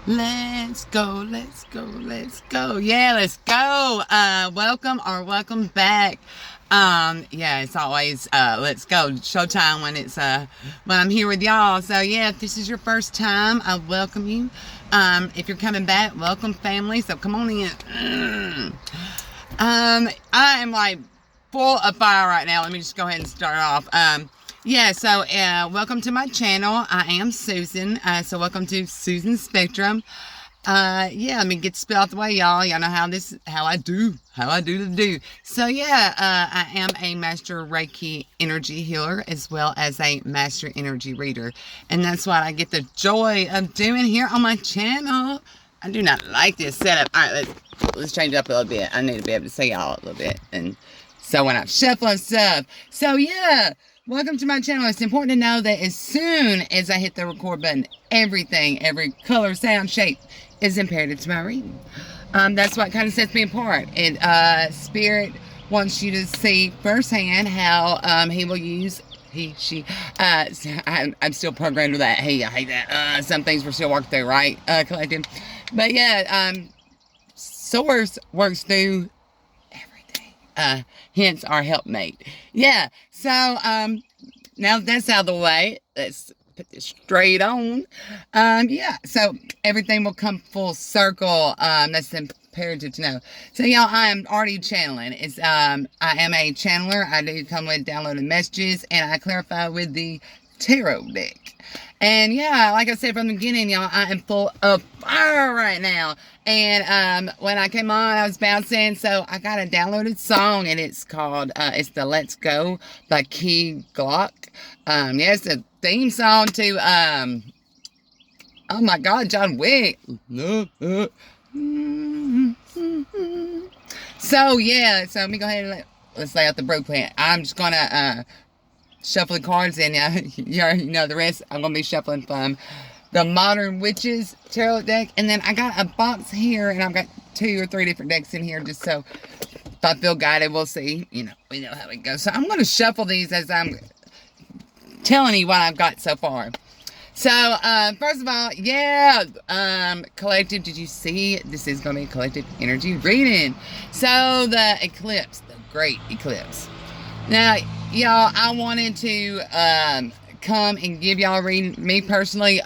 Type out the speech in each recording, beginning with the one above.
Let's go, let's go, let's go. Yeah, let's go. Welcome back. Yeah, it's always let's go. Showtime when I'm here with y'all. So yeah, if this is your first time, I welcome you. If you're coming back, welcome family. So come on in. I am like full of fire right now. Let me just go ahead and start off. Yeah, so welcome to my channel. I am Susan. So welcome to Susan Spectrum. Yeah, let me get the spell out the way, y'all. Y'all know how I do. So yeah, I am a master Reiki energy healer as well as a master energy reader, and that's what I get the joy of doing here on my channel. I do not like this setup. All right, let's change it up a little bit. I need to be able to see y'all a little bit, and so when I'm shuffling stuff. So yeah. Welcome to my channel. It's important to know that as soon as I hit the record button, every color, sound, shape is imperative to my reading. That's what kind of sets me apart. And Spirit wants you to see firsthand how he will use she. I'm still programmed with that. Hey, I hate that. Some things we're still working through, right? Collective. But yeah, Source works through hence our helpmate. Yeah, so now that's out of the way, let's put this straight on. Yeah, so everything will come full circle. That's imperative to know. So y'all, I am already channeling. I am a channeler. I do come with downloaded messages, and I clarify with the tarot deck. And yeah, like I said from the beginning, y'all, I am full of fire right now. And when I came on, I was bouncing, so I got a downloaded song, and it's called, it's the Let's Go by Key Glock. Yeah, it's a theme song to, oh my God, John Wick. So yeah, so let me go ahead and let's lay out the blueprint. I'm just gonna, shuffling cards, and you already know the rest. I'm gonna be shuffling from the Modern Witches tarot deck, and then I got a box here, and I've got 2 or 3 different decks in here, just so if I feel guided, we'll see. We know how it goes. So I'm gonna shuffle these as I'm telling you what I've got so far. So first of all, yeah, collective. Did you see? This is gonna be a collective energy reading. So the eclipse, the great eclipse. Now, y'all, I wanted to come and give y'all a reading. Me personally,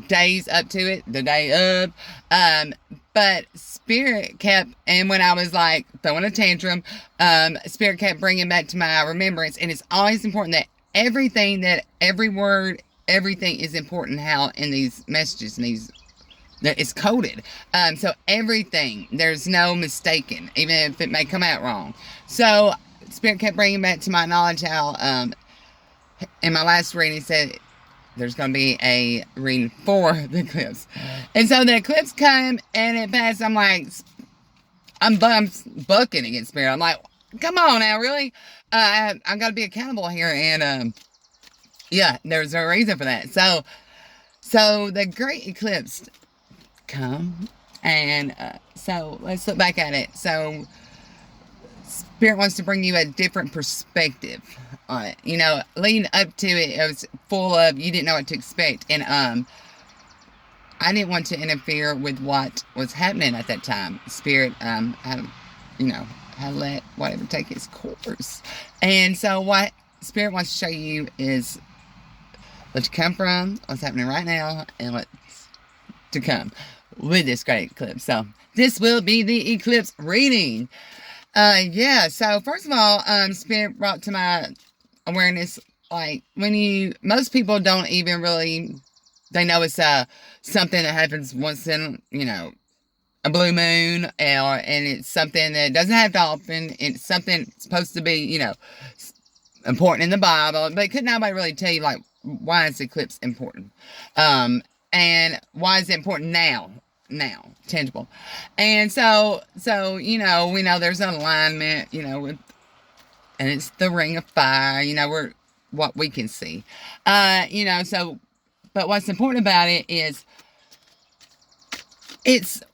days up to it, the day of. But Spirit kept, and when I was like throwing a tantrum, Spirit kept bringing back to my remembrance. And it's always important that every word, everything is important how in these messages and these that it's coded. So everything, there's no mistaken, even if it may come out wrong. So Spirit kept bringing back to my knowledge how, in my last reading, said there's going to be a reading for the eclipse. And so the eclipse came and it passed. I'm like, I'm bucking against Spirit. I'm like, come on now, really? I got to be accountable here. And, yeah, there's a reason for that. So the great eclipse come. And so let's look back at it. So Spirit wants to bring you a different perspective on it. Leading up to it, it was full of, you didn't know what to expect. And I didn't want to interfere with what was happening at that time. Spirit had let whatever take its course. And so what Spirit wants to show you is what you come from, what's happening right now, and what's to come with this great eclipse. So this will be the eclipse reading. Yeah, so first of all, Spirit brought to my awareness, like, most people don't even really, they know it's, something that happens once in, a blue moon, and it's something that doesn't have to often, it's something supposed to be, important in the Bible, but could nobody really tell you, like, why is the eclipse important? And why is it important now, tangible. And so we know there's an alignment, and it's the ring of fire, we're what we can see. But what's important about it is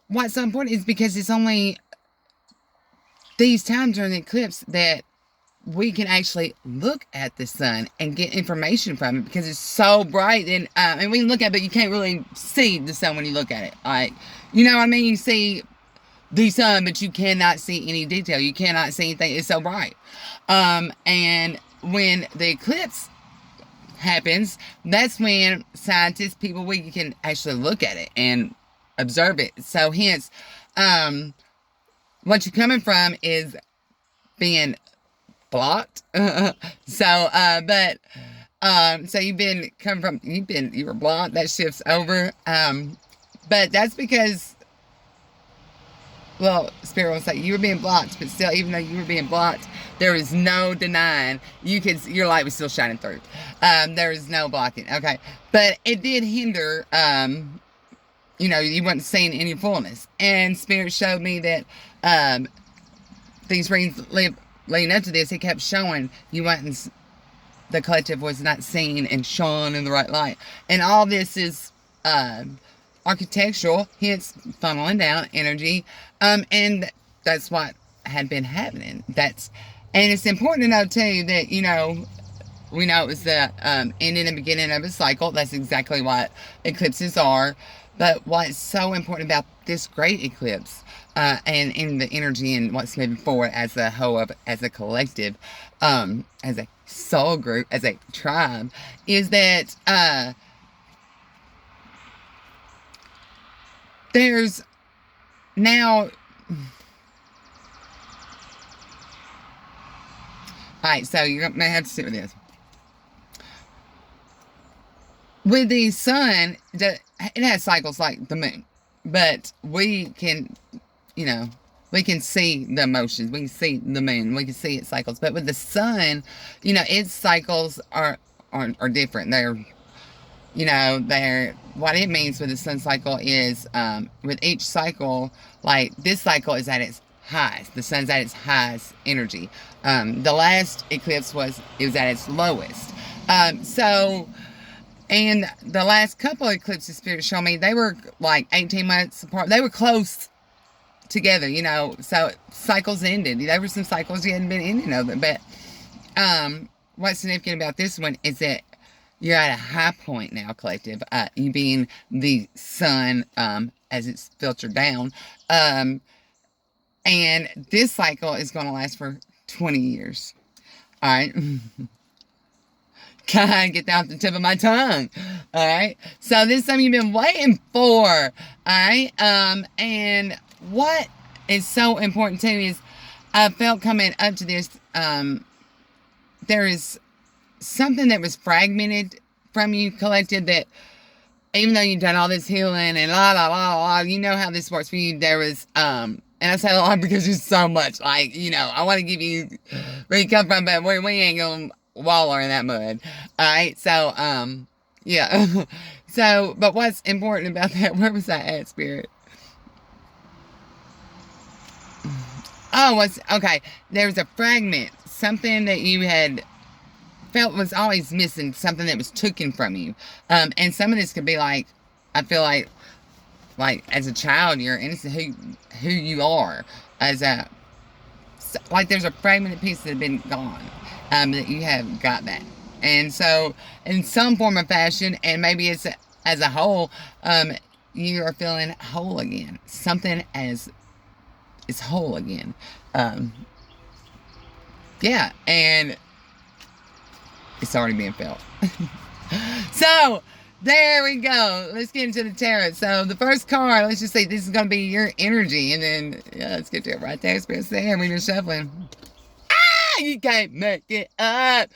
what's so important is because it's only these times during the eclipse that we can actually look at the sun and get information from it because it's so bright. And we can look at it, but you can't really see the sun when you look at it. Like, you know what I mean? You see the sun, but you cannot see any detail. You cannot see anything. It's so bright. And when the eclipse happens, that's when scientists, people, we can actually look at it and observe it. So hence, what you're coming from is being blocked. So you were blocked. That shifts over. But that's because, well, Spirit will say you were being blocked, but still, even though you were being blocked, there is no denying your light was still shining through. There is no blocking. Okay. But it did hinder, you weren't seeing any fullness. And Spirit showed me that, these readings leading up to this, it kept showing the collective was not seen and shone in the right light. And all this is, architectural, hence funneling down energy. And that's what had been happening. And it's important to know too that, we know it was the ending and beginning of a cycle. That's exactly what eclipses are. But what's so important about this great eclipse, and in the energy and what's moving forward as a whole, as a collective, as a soul group, as a tribe, is that there's now. Alright, so you're going to have to sit with this. With the sun, it has cycles like the moon. But we can, we can see the motions. We can see the moon. We can see its cycles. But with the sun, its cycles are different. What it means with the sun cycle is, with each cycle, like this cycle is at its highest. The sun's at its highest energy. The last eclipse was at its lowest. And the last couple of eclipses Spirit showed me, they were like 18 months apart. They were close together, so cycles ended. There were some cycles you hadn't been ending of them. But what's significant about this one is that you're at a high point now, collective. You being the sun, as it's filtered down. And this cycle is going to last for 20 years. All right. God, get that off the tip of my tongue. All right. So this is something you've been waiting for. All right. And what is so important too is I felt coming up to this, there is something that was fragmented from you, collected, that even though you've done all this healing and you know how this works for you, there was, and I say a lot because there's so much, I want to give you where you come from, but we ain't gonna waller in that mud. Alright, so, yeah. So, but what's important about that, where was that at, Spirit? Oh, okay, there was a fragment, something that you had felt was always missing, something that was taken from you. And some of this could be like, I feel like as a child, you're innocent who you are, there's a fragmented piece that had been gone, that you have got that. And so, in some form or fashion, and maybe it's as a whole, you are feeling whole again. Something is whole again. Yeah, and it's already being felt. So, there we go. Let's get into the tarot. So, the first card, let's just say this is going to be your energy. And then, let's get to it right there. Spirit saying, we've been shuffling. You can't make it up.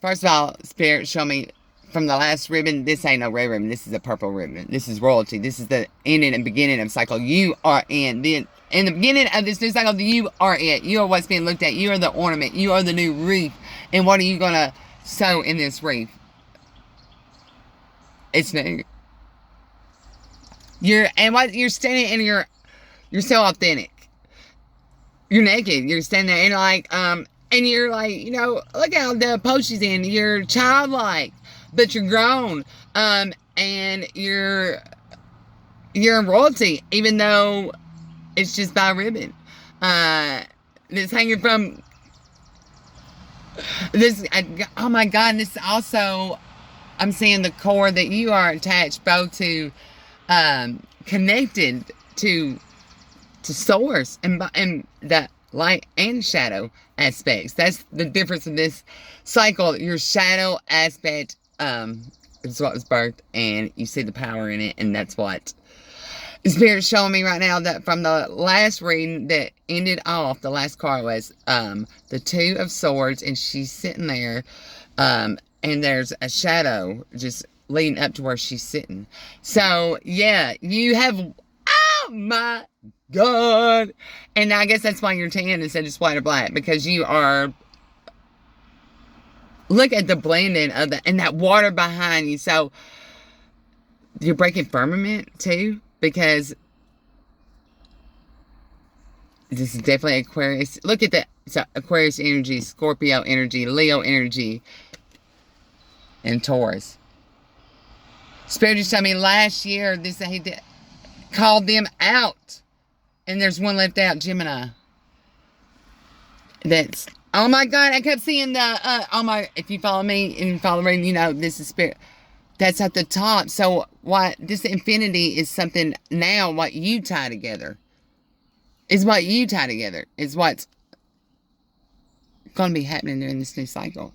First of all, Spirit, show me from the last ribbon. This ain't no red ribbon. This is a purple ribbon. This is royalty. This is the ending and beginning of cycle. You are in the beginning of this new cycle. You are it. You are what's being looked at. You are the ornament. You are the new wreath. And what are you going to sow in this wreath? It's new. You're standing and you're so authentic. You're naked. You're standing there and and you're look how the pose she's in. You're childlike, but you're grown. And you're in royalty, even though it's just by ribbon. It's hanging from Oh my God, this also, I'm seeing the core that you are attached both to, connected to source and the light and shadow aspects. That's the difference in this cycle. Your shadow aspect, is what was birthed, and you see the power in it, and that's what Spirit's showing me right now. That from the last reading that ended off, the last card was the Two of Swords, and she's sitting there, and there's a shadow just leading up to where she's sitting. So yeah, you have, oh my God, and I guess that's why you're tan instead of just white or black, because you are. Look at the blending of and that water behind you. So you're breaking firmament too, because this is definitely Aquarius. Look at that. So Aquarius energy, Scorpio energy, Leo energy, and Taurus. Spirit just told me last year he called them out, and there's one left out, Gemini. That's, oh my God, I kept seeing the if you follow me and follow me, you know this is Spirit. That's at the top. So what this infinity is something now, what you tie together. Is what you tie together. Is what's gonna be happening during this new cycle.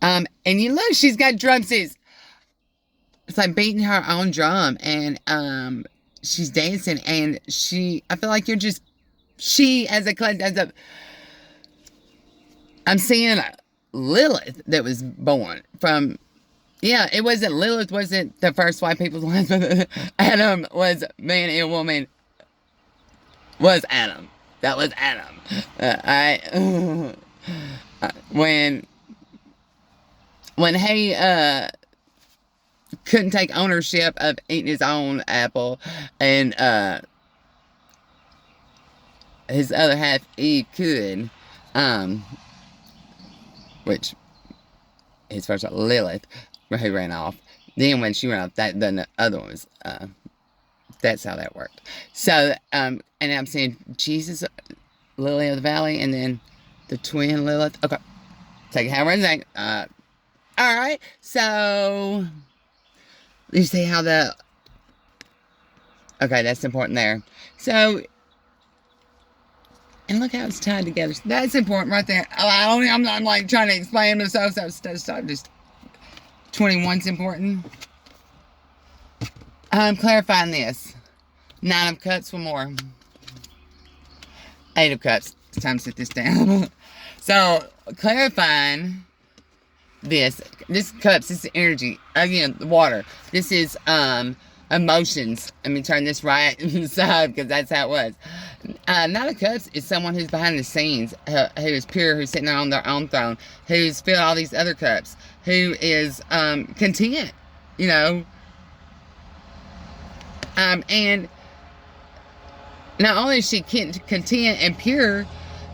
And you look, she's got drumsticks. It's like beating her own drum, and she's dancing, and I feel like you're just, I'm seeing Lilith that was born from, yeah, it wasn't, Lilith wasn't the first white people's wife. Adam was man and woman was Adam. That was Adam. When he couldn't take ownership of eating his own apple, and his other half Eve could, which his first Lilith, who ran off. Then when she ran off, then the other one was, that's how that worked. So, and I'm saying Jesus, Lily of the Valley, and then the twin Lilith. Okay, take it however you think. All right, so you see how okay, that's important there. So, and look how it's tied together. That's important right there. I'm not like trying to explain myself. So just 21's important. I'm clarifying this. 9 of Cups, one more. 8 of Cups. It's time to sit this down. So, clarifying this. This Cups, this is energy. Again, the water. This is emotions. Let me turn this right side, because that's how it was. 9 of Cups is someone who's behind the scenes, who is pure, who's sitting there on their own throne, who's filled all these other cups, who is content, you know. And not only is she content and pure,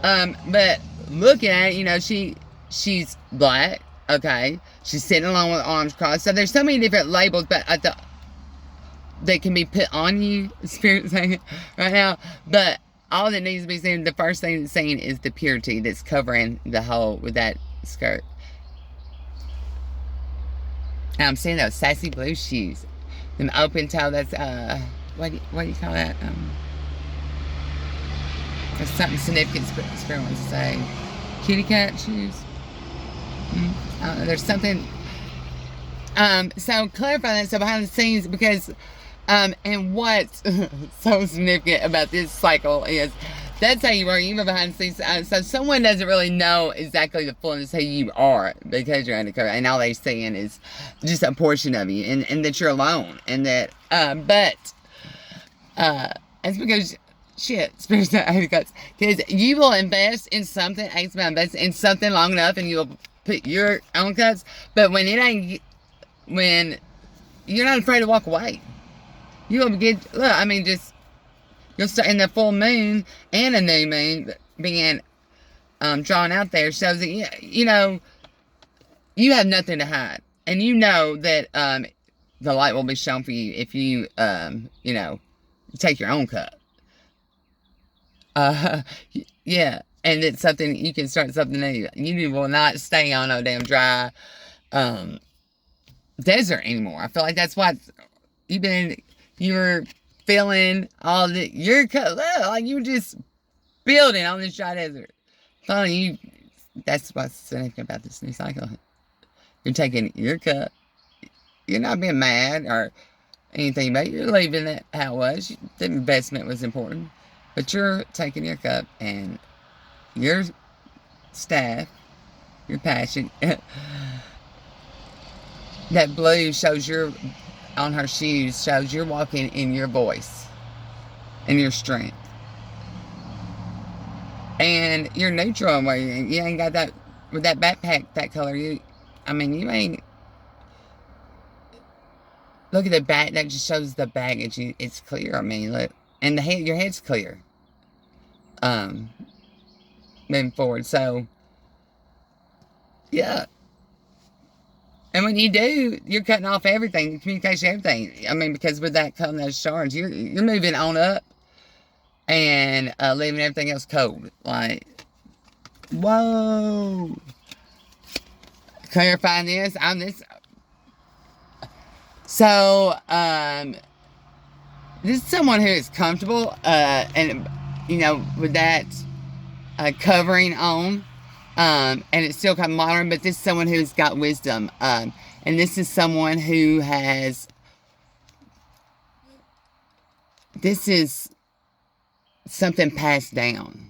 but looking at it, you know, she's black, okay? She's sitting along with arms crossed. So there's so many different labels, but they can be put on you, Spirit saying right now. But all that needs to be seen, the first thing that's seen is the purity that's covering the whole with that skirt. And I'm seeing those sassy blue shoes. Them open toe, that's, what do you call that? There's something significant Spirit wants to say. Kitty cat shoes? I don't know, there's something. So clarify that, so behind the scenes, because, and what's so significant about this cycle is, that's how you are, even behind the scenes. So someone doesn't really know exactly the fullness of who you are, because you're undercover, and all they're seeing is just a portion of you, and that you're alone, and that, it's because, shit, Spirit's not because you will invest in something, invest in something long enough, and you'll put your own cuts, but when you're not afraid to walk away, you'll get, look, I mean, just, you'll start in the full moon and a new moon being drawn out there, shows that, you know, you have nothing to hide. And you know that the light will be shown for you if you, you know, take your own cup. Yeah. And it's something, you can start something new. You will not stay on a damn dry desert anymore. I feel like that's what you're feeling all the, like you were just building on this dry desert. Finally, that's what's significant about this new cycle. You're taking your cup. You're not being mad or anything, but you're leaving it how it was. The investment was important. But you're taking your cup and your staff, your passion. That blue shows on her shoes, shows you're walking in your voice and your strength. And you're neutral in where you ain't got that, with that backpack, that color, you ain't, look at the back, that just shows the baggage, it's clear, look, and your head's clear, moving forward, so, yeah, and when you do, you're cutting off everything, the communication, everything, because with that cutting those shards, you're moving on up, and, leaving everything else cold, like, whoa, clarifying this, so, this is someone who is comfortable, and, with that, covering on, and it's still kind of modern, but this is someone who's got wisdom, and this is someone who this is something passed down,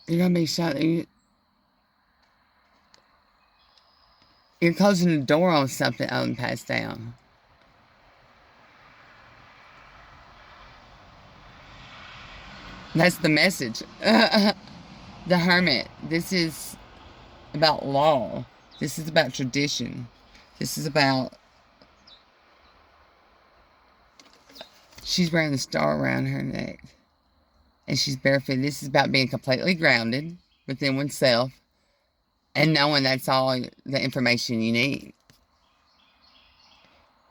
you're gonna be shot, you're closing the door on something passed down. That's the message. The Hermit. This is about law. This is about tradition. This is about... She's wearing a star around her neck. And she's barefoot. This is about being completely grounded within oneself. And knowing that's all the information you need.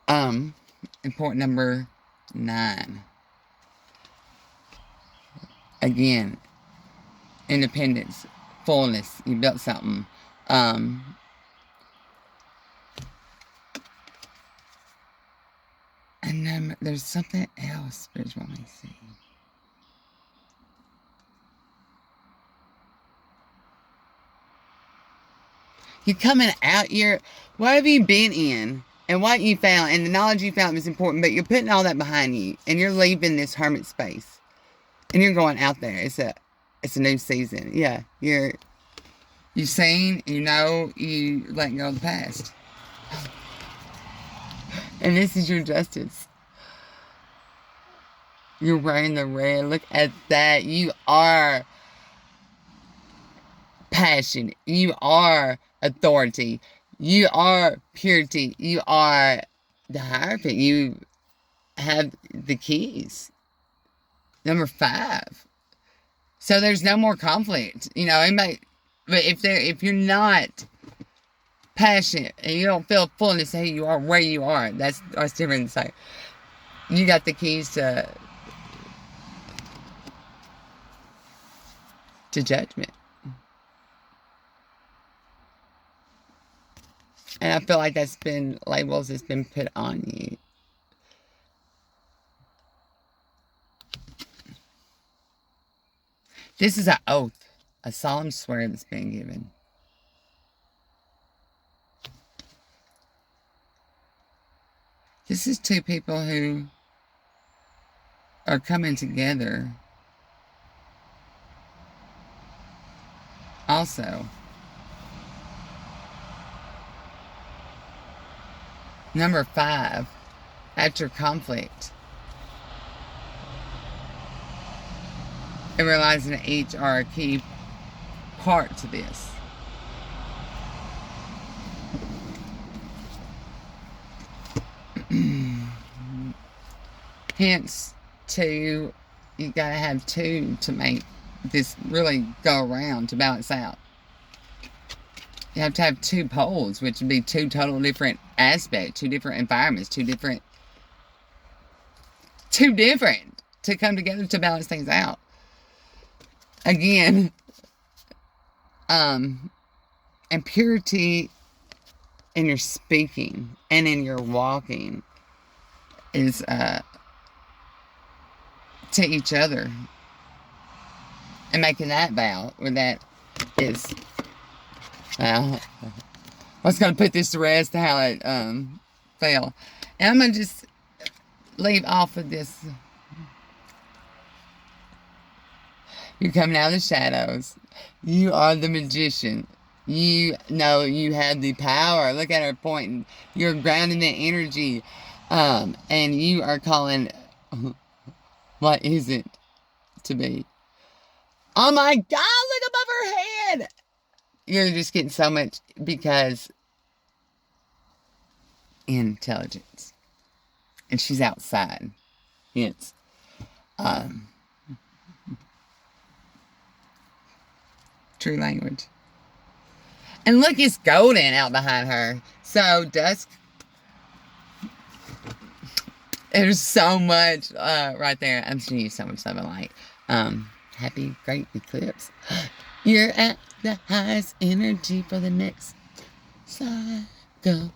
Important number 9. Again, independence, fullness. You built something. And then there's something else spiritual. Let me see. You're coming out, what have you been in, and what you found, and the knowledge you found was important, but you're putting all that behind you, and you're leaving this hermit space, and you're going out there. It's a new season. Yeah, you're seen, you letting go of the past. And this is your justice. You're wearing the red. Look at that. You are passion. You are authority. You are purity. You are the Hierophant. You have the keys. Number 5. So there's no more conflict. But if you're not passionate and you don't feel fullness of who you are, where you are, that's different. So you got the keys to judgment. And I feel like that's been labels that's been put on you. This is an oath, a solemn swear that's been given. This is 2 people who are coming together. Also, number 5, after conflict, and realizing that each are a key part to this. Hence, 2, you gotta have 2 to make this really go around, to balance out. You have to have 2 poles, which would be 2 total different aspects, 2 different environments, 2 different. to come together to balance things out. Again, and purity in your speaking and in your walking is to each other. And making that vow, or that is, well, I was going to put this to rest, how it fell. And I'm going to just leave off of this. You're coming out of the shadows. You are the magician. You know you have the power. Look at her pointing. You're grounding the energy. And you are calling what isn't to be. Oh my God, look above her head. You're just getting so much, because intelligence. And she's outside. Yes. True language. And look, it's golden out behind her. So dusk. There's so much right there. I'm just gonna use so much Southern light. Happy great eclipse. You're at the highest energy for the next cycle.